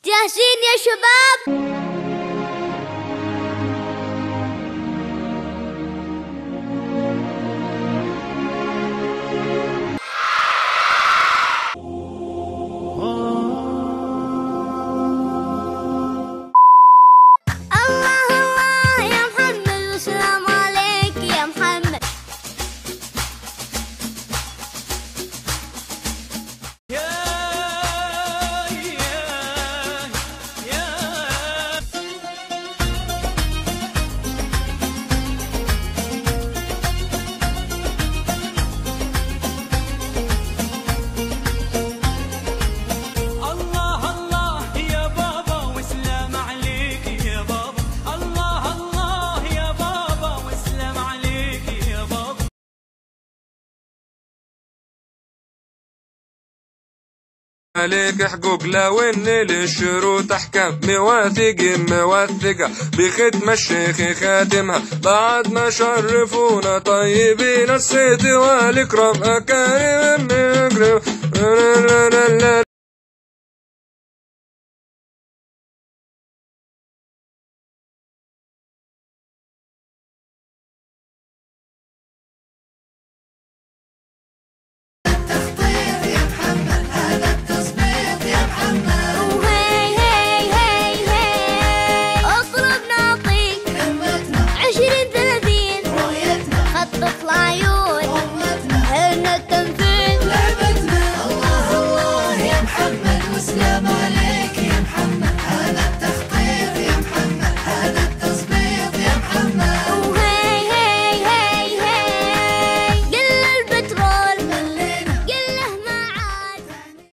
جاهزين يا شباب؟ الله الله يا محمد والسلام عليك يا محمد. عليك حقوق لو ان للشروط احكام موثقة بختم الشيخ خاتمها بعد ما شرفونا طيبين الصيت والاكرام اكارم